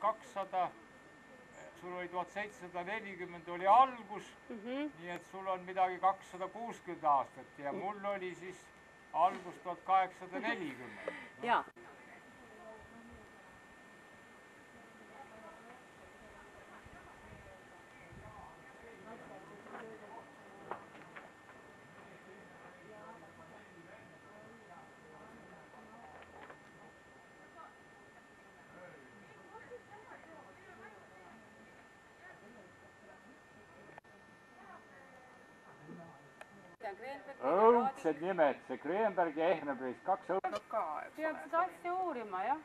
1200, sul oli 1740 oli algus, nii et sul on midagi 260 aastat ja mul oli siis algus 1840. Jaa. Õudsed nimed, see Kreenberg ja Ehrenpreis, 2 õudset. Peab seda asja uurima, jah.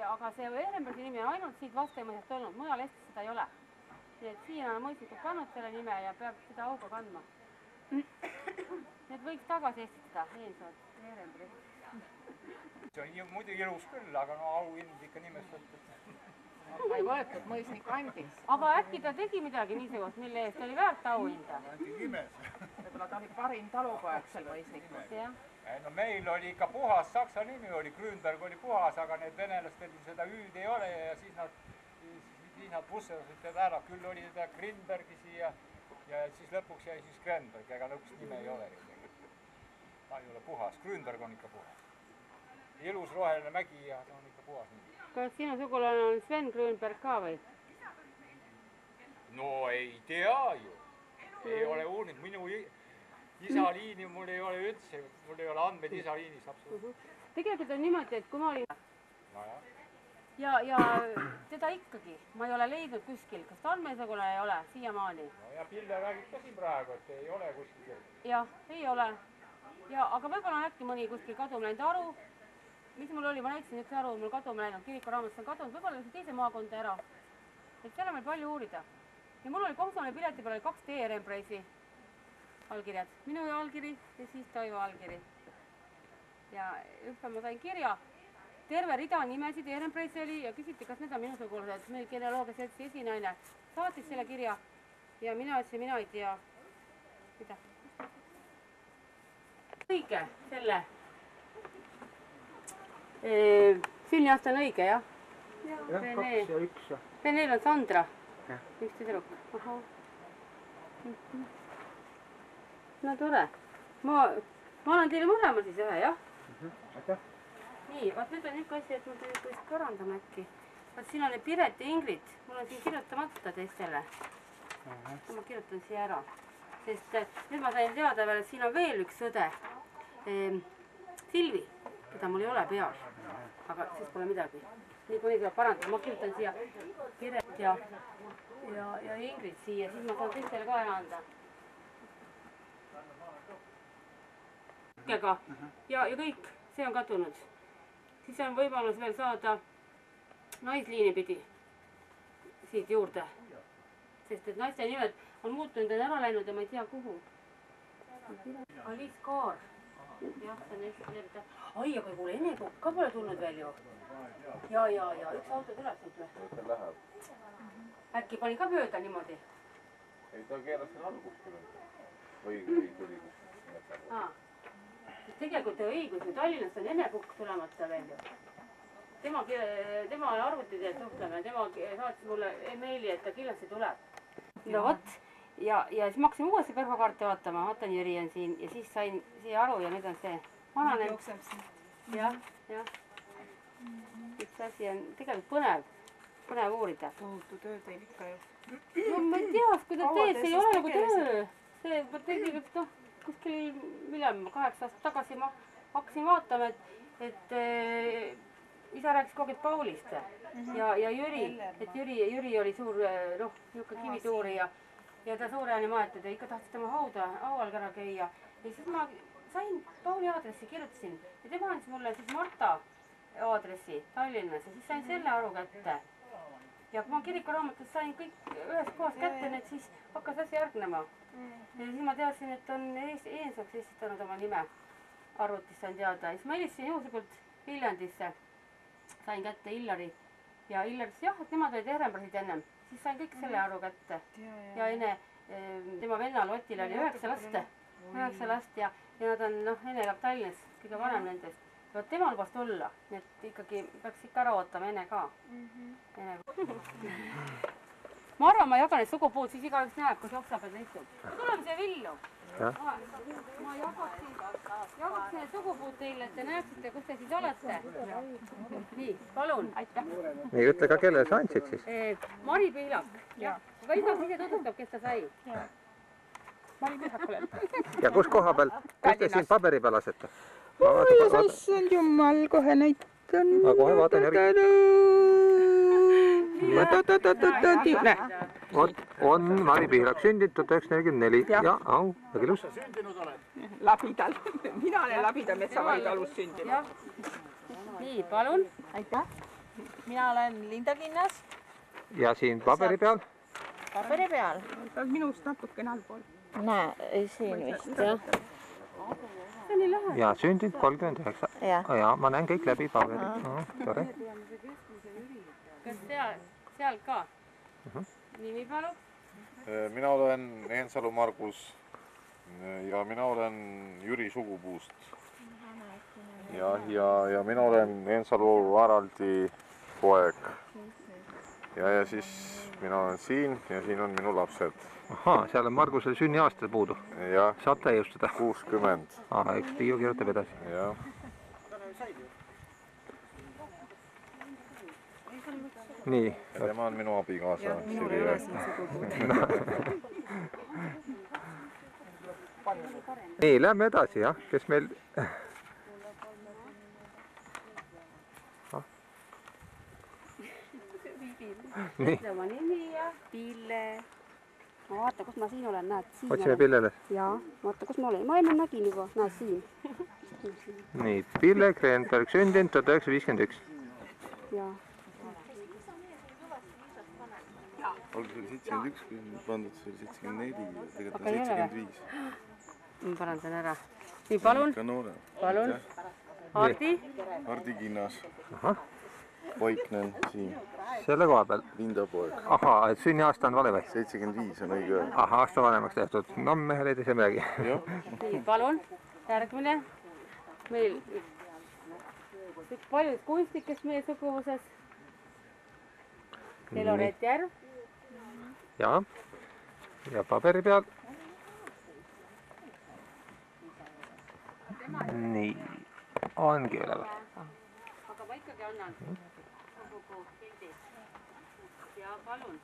Aga see Ehrenbergi nimi on ainult siit Vastemõisast olnud, mujal Eestis seda ei ole. Nii et siin on mõistlikult pannud selle nime ja peab seda auga kandma. Need võiks tagasi esitada, Eensood, Ehrenberg. See on muidu ilus küll, aga no auhind ikka nimestatud. Ta ei võetud, mõisnik andis. Aga äkki ta tegi midagi niisugust, mille eest oli väärt auhinda? Võib-olla ta oli parim talupoeg seal mõisnikul. No meil oli ikka puhas saksa nimi, oli Grünberg oli puhas, aga need venelastel seda hüüd ei ole ja siis nad bussedasid teda ära. Küll oli teda Grünbergi siia ja siis lõpuks jäi siis Grünberg, ega lõpuks nime ei ole. Ta ei ole puhas, Grünberg on ikka puhas. Ilus roheline mägi ja ta on ikka puhas nimi. Kas sinu sugulane on Sven Grünberg ka või? No ei tea ju. Ei ole uurinud. Minu isaliini mul ei ole üldse, mul ei ole andmeid isaliinis absoluutselt. Tegelikult on niimoodi, et kui ma olin... Ja teda ikkagi, ma ei ole leidnud kuskil. Kas ta andmeisugulane ei ole siiamaani? No ja Pille räägib ka siin praegu, et ei ole kuskil. Jah, ei ole. Aga võib-olla on äkki mõni kuskil kaduma läinud aru. Mis mul oli, ma näitasin üks aru, mul kaduma läinud, kirikuraamatust on kadunud, võib-olla see teise maakonda ära. Et seal on meil palju uurida. Ja mul oli Komsomoli pileti peal 2 Ehrenpreisi allkirjad. Minu allkiri ja siis Toivo allkiri. Ja ükspäev ma sain kirja. Terve rida nimesid Ehrenpreisi oli ja küsiti, kas need on minu sugulased. Meil genealoogia seltsi esinaine saatis selle kirja ja mina ütlesin, mina ei tea. Mida? Õige selle. Sünniaasta on õige, jah? Jah, 2 ja 1. Reneel on Sandra. Üks tüdruk. Ahah. No tore. Ma annan teile mõlema siis ühe, jah? Aitäh. Nii, vaat nüüd on niisugune asi, et ma teile võiks parandama äkki. Vaat siin on Piret ja Ingrid. Mul on siin kirjutamata teistele. Ma kirjutan siia ära. Sest nüüd ma sain teada veel, et siin on veel üks õde. Silvi, keda mul ei ole peal. Aga siis pole midagi. Nii kui tuleb parandada, ma kirjutan siia Piret ja Ingrid siia, siis ma saan teistele ka ära anda. Ja kõik, see on kadunud. Siis on võimalus veel saada naisliini pidi siit juurde. Sest et naiste nimed on muutunud ja ära läinud ja ma ei tea kuhu. Alice Kaar. Jah, see on Eesti leerida. Ai, aga kuule, Ene Kukk ka pole tulnud veel ju. Ja, üks auto tuleb siit või? Ta läheb. Äkki pani ka mööda niimoodi? Ei, ta keeras siin algust küll. Või tuli kuskil. Tegelikult on õigus, Tallinnast on Ene Kukk tulemata veel ju. Tema arvuti teel suhtleme, tema saatis mulle meili, et ta kindlasti tuleb. No vot, ja siis ma hakkasin uuesti perfokaarte vaatama, vaatan Jüri on siin ja siis sain siia aru ja nüüd on see vananenud. Jookseb siit. Jah. Üks asi on tegelikult põnev uurida. Tohutu töö teil ikka ju. No ma ei tea, kui ta teed, see ei ole nagu töö. See tegelikult kuskil, millal ma 8 aastat tagasi ma hakkasin vaatama, et isa rääkis kogu aeg Paulist ja Jüri, et Jüri oli suur, niisugune kivituuri ja ta suure ääni maetud ja ikka tahtis tema haual ära käia. Ja siis ma sain Pauli aadressi, kirjutasin ja tema andis mulle siis Marta aadressi Tallinnas ja siis sain selle aru kätte. Ja kui ma kirikuraamatust sain kõik ühes kohas kätte, need siis hakkas asi järgnema. Ja siis ma teadsin, et on Eensoks esitanud oma nime arvutis, sain teada. Ja siis ma helistasin juhuslikult Viljandisse, sain kätte Illari. Ja Illar ütles jah, et nemad olid Ehrenbergid ennem. Siis sain kõik selle aru kätte. Ja Ene, tema vennal Otil oli 9 last. 9 last ja nad on, Ene elab Tallinnas, kõige vanem nendest. tema lubast olla, nii et ikkagi peaks ikka ära ootama enne ka. Ma arvan, ma jagan need sugupuud, siis igaüks näeb, kus oksa peal istub. Tuleme siia Villu. Ma jagaks need sugupuud teile, et te näeksite, kus te siis olete. Nii, palun. Nii, ütle ka, kelle sa andsid siis? Mari Pihlak. Aga igaüks ise tutvustab, kes ta sai. Mari Pihlak olen. Ja kus koha peal? Kus te siin paberi peal asete? Oi, sassand jumal, kohe näitan. Ma kohe vaatan järgi. On Mari Pihlak sündinud 1944 ja au, väga ilus. Labidal. Mina olen Labida Metsavaitalus sündinud. Nii, palun. Aitäh. Mina olen Linda Kinnas. Ja siin paberi peal? Paberi peal. Ta on minust natukene allpool. Näe, siin vist, jah. Ja sündinud 39. Ja ma näen kõik läbi paberi. Tore. Kas seal ka? Nimi palun? Mina olen Eensalu Margus ja mina olen Jüri sugupuust. Ja mina olen Eensalu Haraldi poeg. Ja siis mina olen siin ja siin on minu lapsed. Ahaa, seal on Margusel sünniaasta puudu. Saab täiustada. 60. Aha, eks Tiiu kirjutab edasi. Jah. Nii. Tema on minu abikaasa. Nii, lähme edasi, jah. Kes meil... Ütle oma nimi ja Pille. Ma vaata, kus ma siin olen, näed. Otsime Pillele. Jaa, vaata, kus ma olen. Ma enne nägin juba, näed siin. Nii, Pille Kreenberg sündinud 1951. Jaa. Algus oli 71, kui pandud see oli 74, tegelikult on 75. Ma parandan ära. Nii, palun. Palun. Hardi. Hardi Kinnas. Paiknen siin. Selle koha peal? Linda poeg. Ahaa, et sünniaasta on vale või? 75 on õige öelda. Ahaa, aasta vanemaks tehtud. No mehel ei tee midagi. Nii, palun. Järgmine. Meil paljud kunstnikest meie suguvuses. Eloret Järv. Ja paberi peal. Nii, ongi üleval. Aga ma ikkagi annan sugupuud pildi. Ja palun.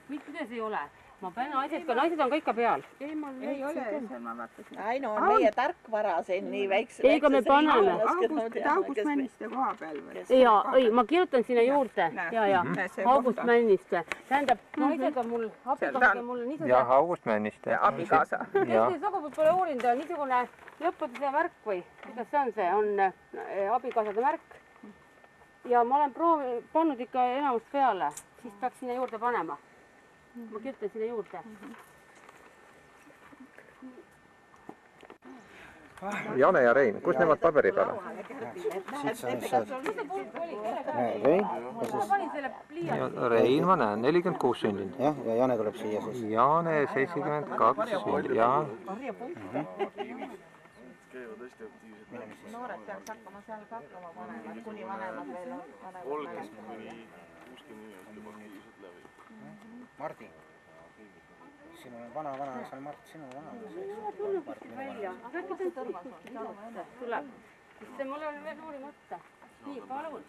Kuidas ei ole? Ma pean naised on kõik ka peal. Ei ole, seal ma vaatasin. Aino on meie tarkvara siin nii väikse. Eiga me paneme. August Männiste koha peal või? Ei, ma kirjutan sinna juurde. Ja. August Männiste. Tähendab, naised on mul, abikaasad on mul niisugune... Jah, August Männiste. Abikaasa. Kes see sugupuud pole uurinud, on niisugune lõputuse märk või? Kuidas see on see? On abikaasade märk. Ja ma olen pannud ikka enamust peale. Siis peaks sinna juurde panema. Ma kirjutan sinna juurde. Jane ja Rein, kus nemad paberi peal on? Rein ma näen, 46 sündinud. Jah, ja Jane tuleb siia siis. Jane 72 sündinud, jaa. Noored peaks hakkama seal ka hakkama panema, kuni vanemad veel on. Olgis kuni 60 inimesed juba kiilused läbi. Mardi. Sinu vana, seal Mart, sinu vana. Tulnud kuskil välja, aga äkki ta tuleb. Sest mul on veel uurimata. Nii, palun.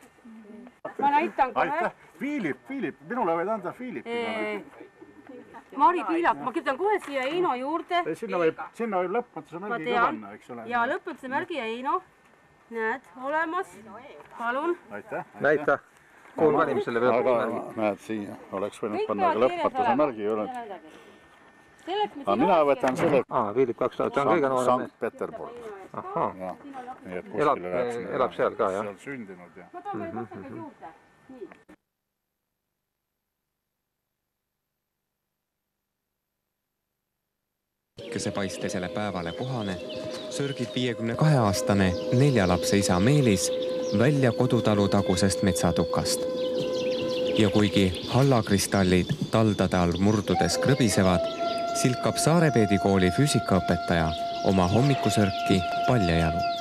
Ma näitan kohe. Aitäh. Philip, minule võid anda Philipi. Mari Pihlak, ma kirjutan kohe siia Eino juurde. Sinna võib lõpmatuse märgi ka panna, eks ole. Ja lõpmatuse märgi ja Eino. Näed, olemas. Palun. Aitäh. Näita. Kuulma inimesele peab märgi. Näed, siin oleks võinud panna ka lõpmatuse märgi ei olnud. Aga mina võtan selle... Philip 2000, ta on kõige noorem. Sankt-Peterburg. Ahhaa. Nii et kuskile läheb elab seal ka, jah? Seal sündinud, jah. Ma toon veel mõtlega juurde. Nii. Päikesepaistesele päevale kohane sörgib 52-aastane 4 lapse isa Meelis välja kodutalu tagusest metsatukast. Ja kuigi hallakristallid taldade all murdudes krõbisevad, silkab Saarepeedi kooli füüsikaõpetaja oma hommikusörki paljajalu.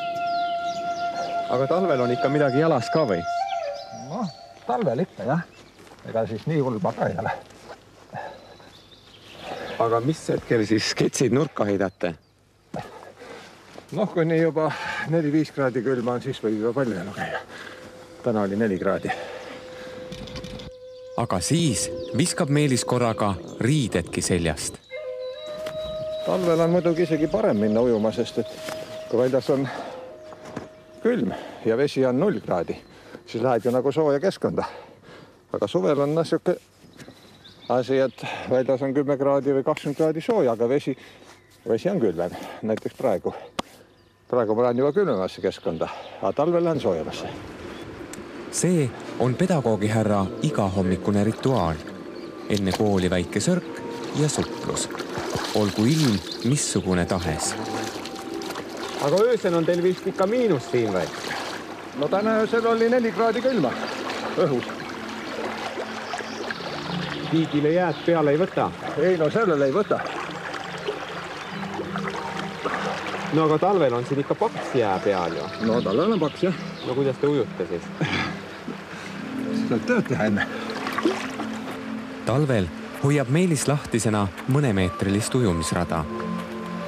aga talvel on ikka midagi jalas ka või? Noh, talvel ikka jah. Ega siis nii hulma ka ei ole. Aga mis hetkel siis ketsid nurka heidate? Noh, kui nii juba 4-5 kraadi külma on, siis võib juba palju elu käia. Täna oli 4 kraadi. Aga siis viskab Meelis korraga riidedki seljast. Talvel on muidugi isegi parem minna ujuma, sest et kui väljas on külm ja vesi on 0 kraadi, siis lähed ju nagu sooja keskkonda. Aga suvel on siuke asi, et väljas on 10 kraadi või 20 kraadi sooja, aga vesi on külmem. Näiteks praegu ma lähen juba külmemasse keskkonda, aga talvel lähen soojamasse. See on pedagoogi härra igahommikune rituaal. Enne kooli väike sörk ja suplus. Olgu ilm missugune tahes. Aga öösel on teil vist ikka miinus siin või? No täna öösel oli 4 kraadi külma õhus. Kiigile jääd peale ei võta? Ei, no sellele ei võta. No aga talvel on siin ikka paks jää peal ju. No talvel on paks, jah. No kuidas te ujute siis? Saad tööd teha enne. Talvel hoiab Meelis lahtisena mõnemeetrilist ujumisrada.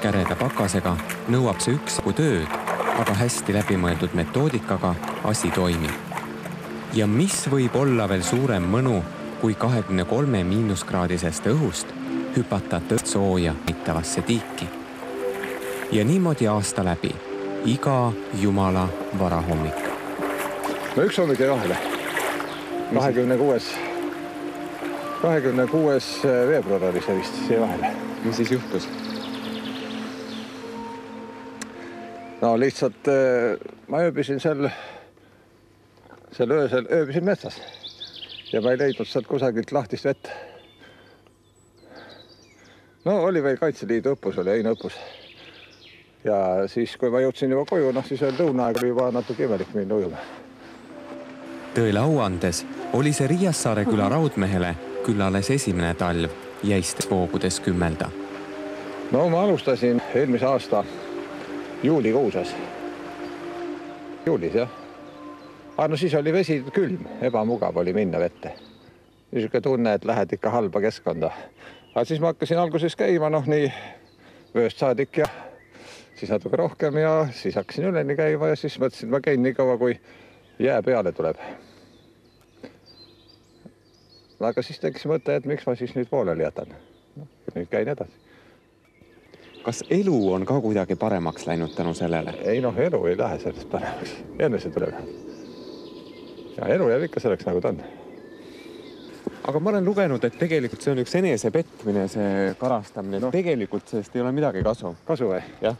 Käreda pakasega nõuab see üksku tööd, aga hästi läbimõeldud metoodikaga asi toimib. Ja mis võib olla veel suurem mõnu, kui 23 miinuskraadisest õhust hüpata sooja mitavasse tiiki. Ja niimoodi aasta läbi, iga jumala varahommik. No üks hommik jäi vahele. 26. veebruar oli see vist, see vahele. Mis siis juhtus? No lihtsalt ma ööbisin sel öösel ööbisin metsas ja ma ei leidnud sealt kusagilt lahtist vett. No oli veel Kaitseliidu õppus, oli eineõppus. Ja siis, kui ma jõudsin juba koju, siis oli lõunaaeg oli juba natuke imelik minna ujuma. Tõele auandes oli see Riiassaare küla raudmehele küll alles esimene talv jäistes voogudes kümmelda. No ma alustasin eelmise aasta juulikuuses. Juulis, jah. No siis oli vesi külm, ebamugav oli minna vette. Niisugune tunne, et lähed ikka halba keskkonda. Aga siis ma hakkasin alguses käima, nii vööst saadik ja siis natuke rohkem ja siis hakkasin üleni käima ja siis mõtlesin, et ma käin nii kaua, kui jää peale tuleb. Aga siis tekkis mõte, et miks ma siis nüüd pooleli jätan. Nüüd käin edasi. Kas elu on ka kuidagi paremaks läinud tänu sellele? Ei, elu ei lähe sellest paremaks. Enne see tuleb. Ja elu jääb ikka selleks, nagu ta on. Aga ma olen lugenud, et tegelikult see on üks enesepetmine, see karastamine. Tegelikult sellest ei ole midagi kasu. Kasu või? Jah.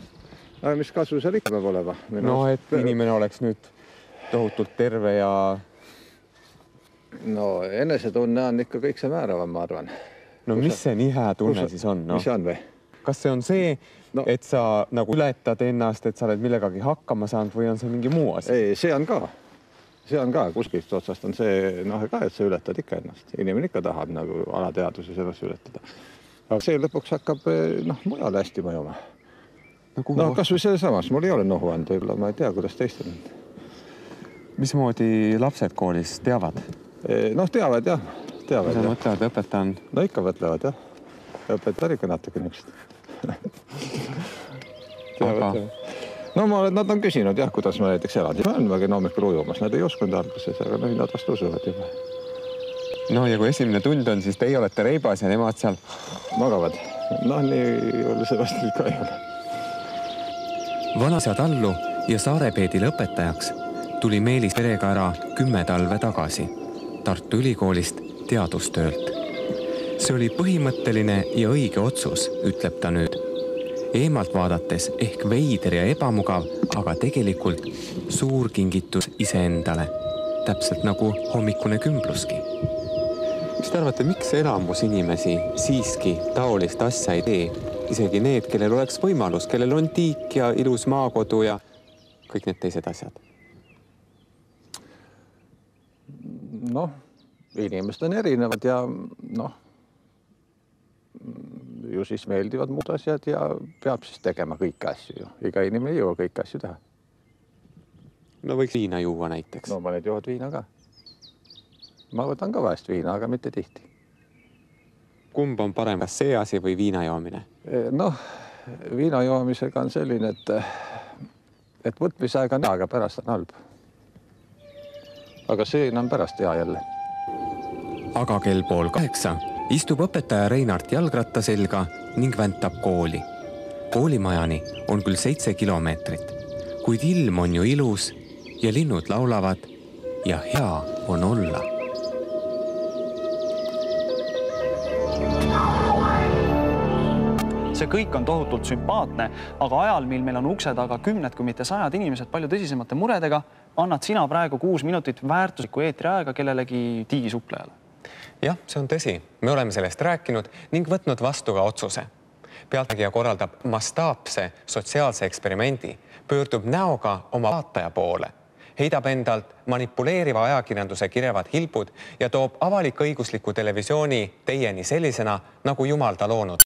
Aga mis kasu seal ikka peab olema? Et inimene oleks nüüd tohutult terve ja... No enesetunne on ikka kõik see määravam, ma arvan. No mis see nii hää tunne siis on? Mis see on või? Kas see on see, et sa nagu ületad ennast, et sa oled millegagi hakkama saanud või on see mingi muu asi? Ei, see on ka. See on ka. Kuskilt otsast on see, et sa ületad ikka ennast. Inimene ikka tahab nagu alateadvuses ennast ületada. Aga see lõpuks hakkab mujale hästi mõjuma. Kas või selle samas. Mul ei ole nohu anda, võib-olla ma ei tea, kuidas teistel on. Mismoodi lapsed koolis teavad? Teavad, jah. Kui sa mõtlevad, õpetan? No ikka mõtlevad, jah. Õpetan ikka natuke niisugust. Nad on küsinud, jah, kuidas ma näiteks elan. Ma käin hommikul ujumas. Nad ei oskunud alguses, aga nad vast usuvad juba. Ja kui esimene tund on, siis teie olete reibas ja nemad seal magavad. Nii oli see vast ka ei ole. Vanasja tallu ja Saarepeedile õpetajaks tuli Meelis perega ära 10 talve tagasi Tartu Ülikoolist teadustöölt. See oli põhimõtteline ja õige otsus, ütleb ta nüüd. Eemalt vaadates ehk veider ja ebamugav, aga tegelikult suur kingitus iseendale. Täpselt nagu hommikune kümbluski. Mis te arvate, miks enamus inimesi siiski taolist asja ei tee? Isegi need, kellel oleks võimalus, kellel on tiik ja ilus maakodu ja kõik need teised asjad. Inimesed on erinevad ja ju siis meeldivad muud asjad ja peab siis tegema kõiki asju. Iga inimene ei jõua kõiki asju teha. no võiks viina juua näiteks. No mõned jood viina ka. Ma võtan ka vahest viina, aga mitte tihti. Kumb on parem, kas see asi või viina joomine? Noh, viina joomisega on selline, et võtmise aega on hea, aga pärast on halb. Aga see on pärast hea jälle. Aga kell 7:30 istub õpetaja Reinart jalgratta selga ning väntab kooli. Koolimajani on küll 7 kilomeetrit, kuid ilm on ju ilus ja linnud laulavad ja hea on olla. See kõik on tohutult sümpaatne, aga ajal, mil meil on ukse taga 10, kui mitte 100 inimesed palju tõsisemate muredega, annad sina praegu 6 minutit väärtuslikku eetriaega kellelegi tiigisuplejale. Jah, see on tõsi. Me oleme sellest rääkinud ning võtnud vastu ka otsuse. Pealtnägija korraldab mastaapse sotsiaalse eksperimendi, pöördub näoga oma vaataja poole, heidab endalt manipuleeriva ajakirjanduse kirevad hilbud ja toob avalik-õigusliku televisiooni teieni sellisena, nagu Jumal ta loonud.